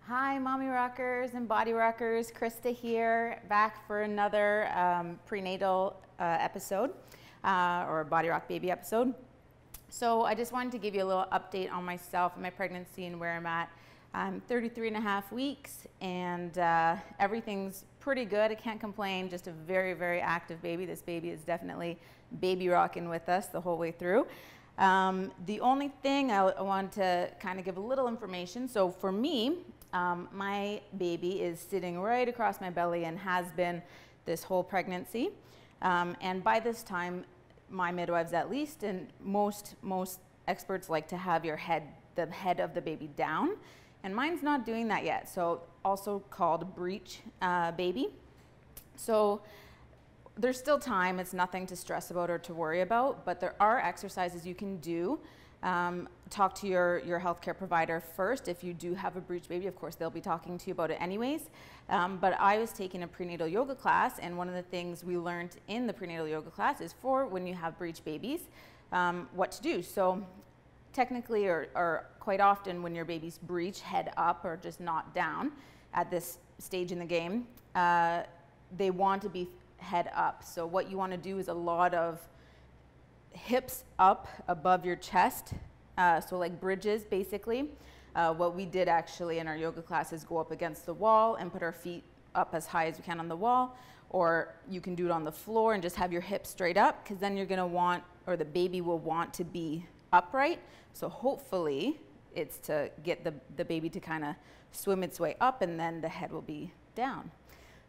Hi, Mommy Rockers and Body Rockers. Krista here, back for another prenatal episode, or Body Rock baby episode. So I just wanted to give you a little update on myself and my pregnancy and where I'm at. I'm 33 and a half weeks and everything's pretty good. I can't complain, just a very, very active baby. This baby is definitely baby rocking with us the whole way through. The only thing I want to kind of give a little information. So for me, my baby is sitting right across my belly and has been this whole pregnancy. And by this time, my midwives at least, and most experts like to have the head of the baby down. And mine's not doing that yet. So also called breech baby. So there's still time. It's nothing to stress about or to worry about, but there are exercises you can do. Talk to your healthcare provider first. If you do have a breech baby, of course, they'll be talking to you about it anyways. But I was taking a prenatal yoga class, and one of the things we learned in the prenatal yoga class is for when you have breech babies, what to do. So technically, or quite often when your baby's breech head up or just not down at this stage in the game, they want to be head up. So what you want to do is a lot of hips up above your chest, so like bridges basically. What we did actually in our yoga class is go up against the wall and put our feet up as high as we can on the wall, or you can do it on the floor and just have your hips straight up, because then you're going to want, or the baby will want to be upright. So hopefully it's to get the baby to kind of swim its way up, and then the head will be down.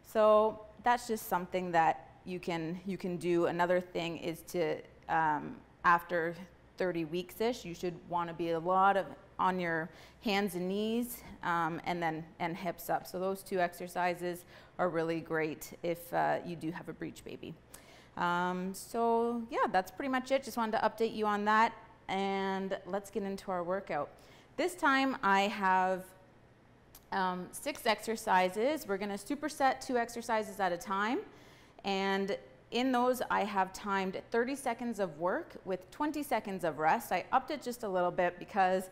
So that's just something that you can do. Another thing is to after 30 weeks-ish, you should want to be a lot of on your hands and knees, and hips up. So those two exercises are really great if you do have a breech baby. So yeah, that's pretty much it. Just wanted to update you on that, and let's get into our workout. This time I have 6 exercises. We're going to superset 2 exercises at a time, and in those, I have timed 30 seconds of work with 20 seconds of rest. I upped it just a little bit because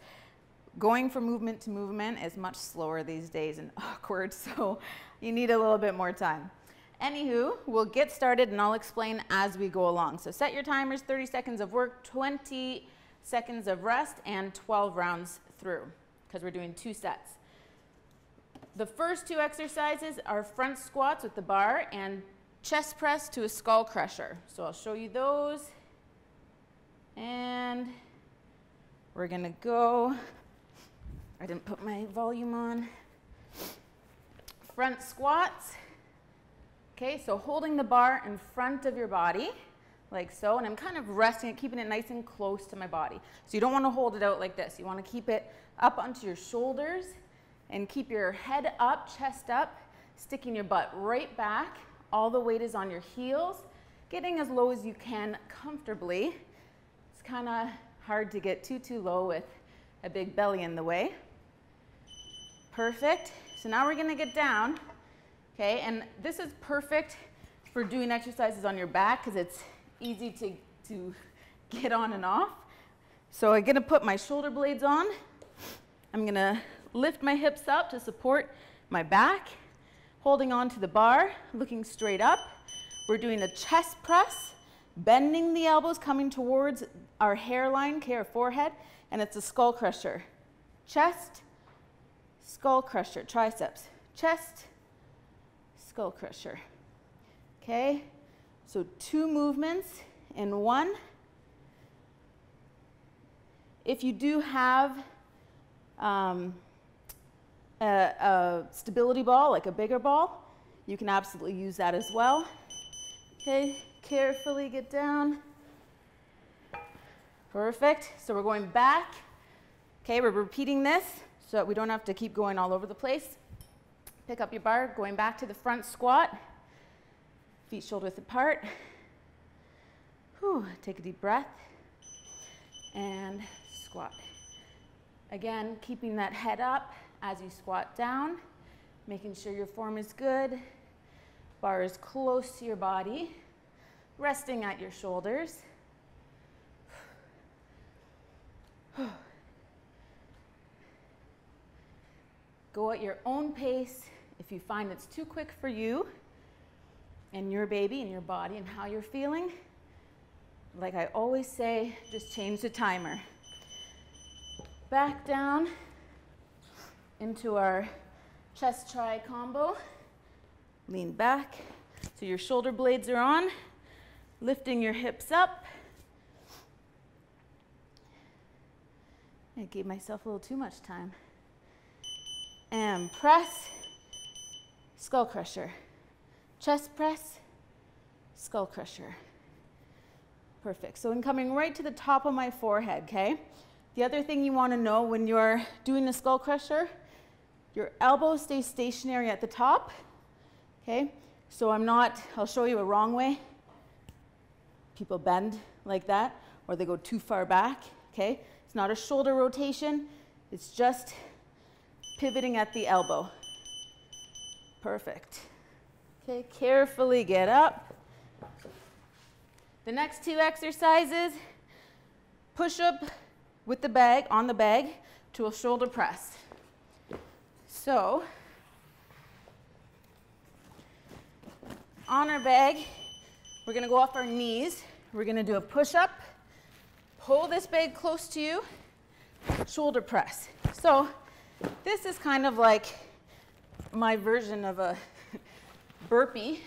going from movement to movement is much slower these days and awkward, so you need a little bit more time. Anywho, we'll get started and I'll explain as we go along. So set your timers, 30 seconds of work, 20 seconds of rest, and 12 rounds through, because we're doing 2 sets. The first 2 exercises are front squats with the bar and chest press to a skull crusher. So I'll show you those, and we're gonna go, I didn't put my volume on. Front squats. Okay, so holding the bar in front of your body, like so, and I'm kind of resting it, keeping it nice and close to my body. So you don't want to hold it out like this. You want to keep it up onto your shoulders and keep your head up, chest up, sticking your butt right back. All the weight is on your heels, getting as low as you can comfortably. It's kind of hard to get too low with a big belly in the way. Perfect. So now we're going to get down. Okay, and this is perfect for doing exercises on your back because it's easy to get on and off. So I'm going to put my shoulder blades on. I'm going to lift my hips up to support my back, holding on to the bar, looking straight up. We're doing a chest press, bending the elbows, coming towards our hairline, our forehead, and it's a skull crusher. Chest, skull crusher, triceps, chest, skull crusher. Okay, so 2 movements in 1. If you do have a stability ball, like a bigger ball, you can absolutely use that as well. Okay, carefully get down. Perfect. So we're going back. Okay, we're repeating this so that we don't have to keep going all over the place. Pick up your bar, going back to the front squat. Feet shoulder width apart. Whew, take a deep breath. And squat. Again, keeping that head up as you squat down, making sure your form is good. Bar is close to your body, resting at your shoulders. Go at your own pace. If you find it's too quick for you and your baby and your body and how you're feeling, like I always say, just change the timer. Back down into our chest tri combo. Lean back so your shoulder blades are on, lifting your hips up. I gave myself a little too much time. And press, skull crusher. Chest press, skull crusher. Perfect. So I'm coming right to the top of my forehead, okay? The other thing you want to know when you're doing the skull crusher, your elbow stays stationary at the top, okay? So I'll show you a wrong way. People bend like that, or they go too far back, okay? It's not a shoulder rotation, it's just pivoting at the elbow. Perfect. Okay, carefully get up. The next two exercises, push up with the bag, on the bag, to a shoulder press. So, on our bag, we're gonna go off our knees. We're gonna do a push-up, pull this bag close to you, shoulder press. So, this is kind of like my version of a burpee,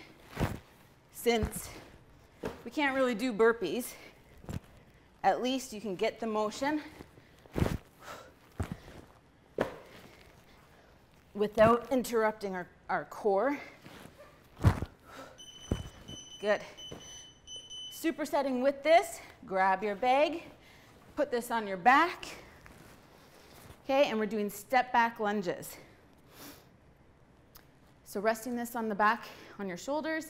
since we can't really do burpees. At least you can get the motion without interrupting our core. Good. Supersetting with this, grab your bag, put this on your back. Okay, and we're doing step back lunges. So resting this on the back, on your shoulders,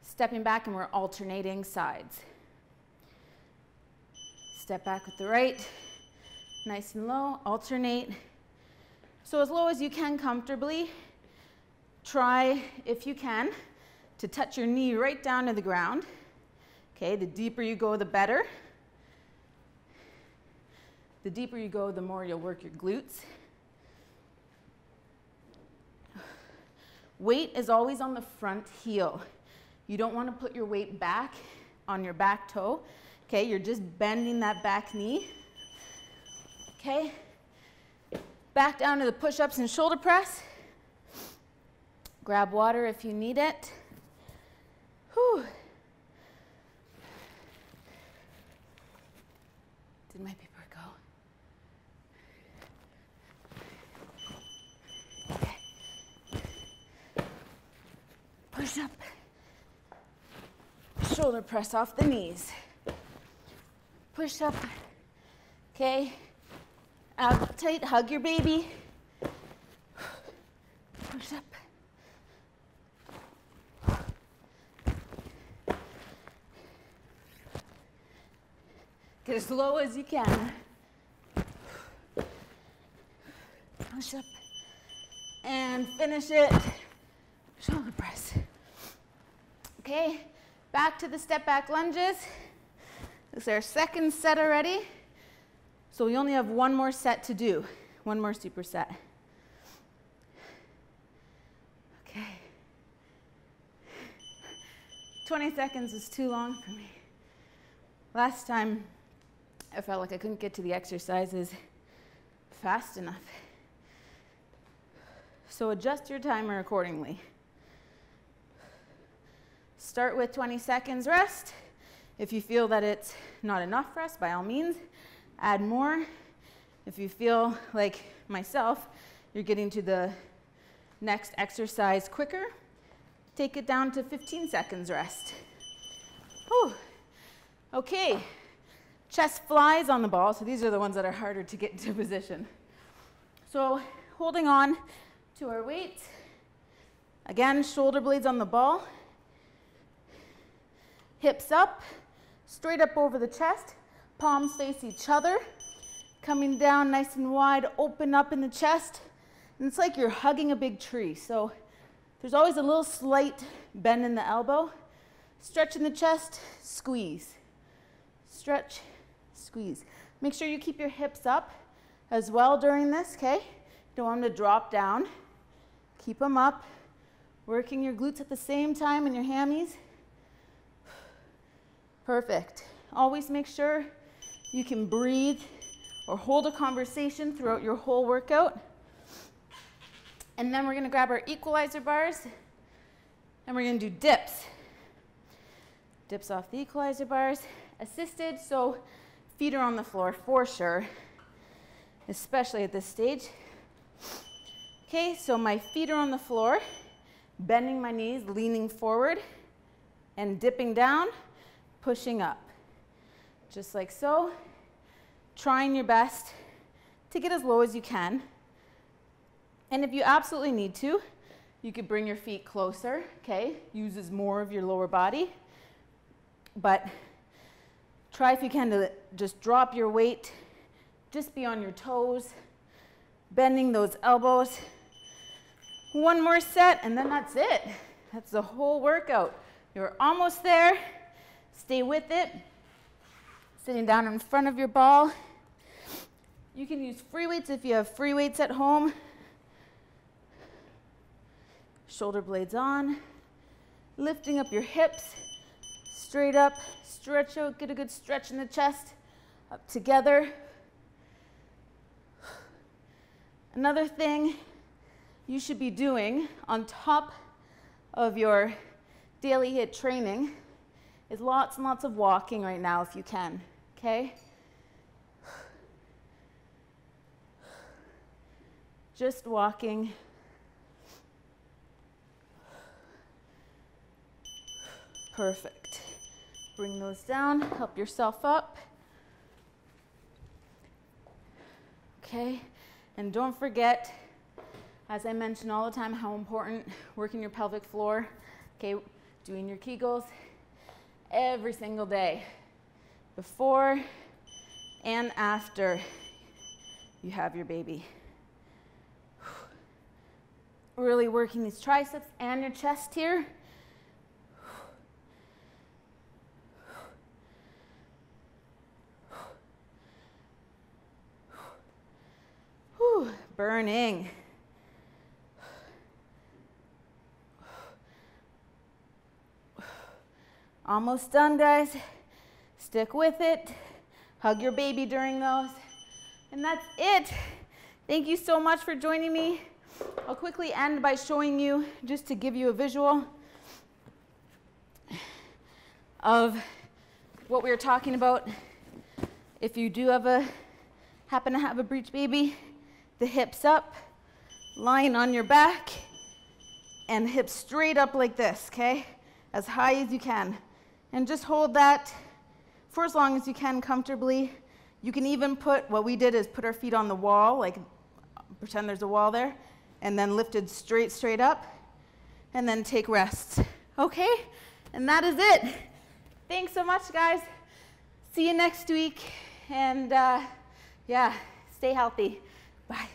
stepping back, and we're alternating sides. Step back with the right, nice and low, alternate. So as low as you can comfortably. Try, if you can, to touch your knee right down to the ground. Okay, the deeper you go, the better. The deeper you go, the more you'll work your glutes. Weight is always on the front heel. You don't want to put your weight back on your back toe. Okay, you're just bending that back knee. Okay, back down to the push-ups and shoulder press. Grab water if you need it. Whew. Did my paper go? Okay. Push up. Shoulder press off the knees. Push up. Okay. Ab tight, hug your baby. Push up. Get as low as you can. Push up. And finish it. Shoulder press. Okay, back to the step back lunges. This is our second set already. So we only have one more set to do. One more superset. Okay. 20 seconds is too long for me. Last time, I felt like I couldn't get to the exercises fast enough. So adjust your timer accordingly. Start with 20 seconds rest. If you feel that it's not enough rest, by all means, add more. If you feel like myself, you're getting to the next exercise quicker, take it down to 15 seconds rest. Whew. Okay, chest flies on the ball, so these are the ones that are harder to get into position. So holding on to our weights. Again, shoulder blades on the ball. Hips up, straight up over the chest. Palms face each other. Coming down nice and wide, open up in the chest. And it's like you're hugging a big tree. So there's always a little slight bend in the elbow. Stretch in the chest, squeeze. Stretch, squeeze. Make sure you keep your hips up as well during this, okay? Don't want them to drop down. Keep them up, working your glutes at the same time and your hammies. Perfect. Always make sure you can breathe or hold a conversation throughout your whole workout. And then we're gonna grab our equalizer bars and we're gonna do dips. Dips off the equalizer bars, assisted, so feet are on the floor for sure, especially at this stage. Okay, so my feet are on the floor, bending my knees, leaning forward, and dipping down, pushing up. Just like so, trying your best to get as low as you can. And if you absolutely need to, you could bring your feet closer, okay? Uses more of your lower body. But try if you can to just drop your weight, just be on your toes, bending those elbows. One more set, and then that's it. That's the whole workout. You're almost there. Stay with it. Sitting down in front of your ball. You can use free weights if you have free weights at home. Shoulder blades on. Lifting up your hips. Straight up, stretch out, get a good stretch in the chest, up together. Another thing you should be doing on top of your daily HIIT training is lots and lots of walking right now if you can, okay? Just walking. Perfect. Bring those down, help yourself up. Okay, and don't forget, as I mention all the time, how important working your pelvic floor, okay, doing your Kegels every single day, before and after you have your baby. Really working these triceps and your chest here. Burning. Almost done, guys. Stick with it. Hug your baby during those. And that's it. Thank you so much for joining me. I'll quickly end by showing you, just to give you a visual of what we were talking about. If you do happen to have a breech baby, the hips up, lying on your back, and hips straight up like this, okay? As high as you can. And just hold that for as long as you can comfortably. You can even put, what we did is put our feet on the wall, like pretend there's a wall there, and then lifted straight up, and then take rests, okay? And that is it. Thanks so much, guys. See you next week, and yeah, stay healthy. Bye.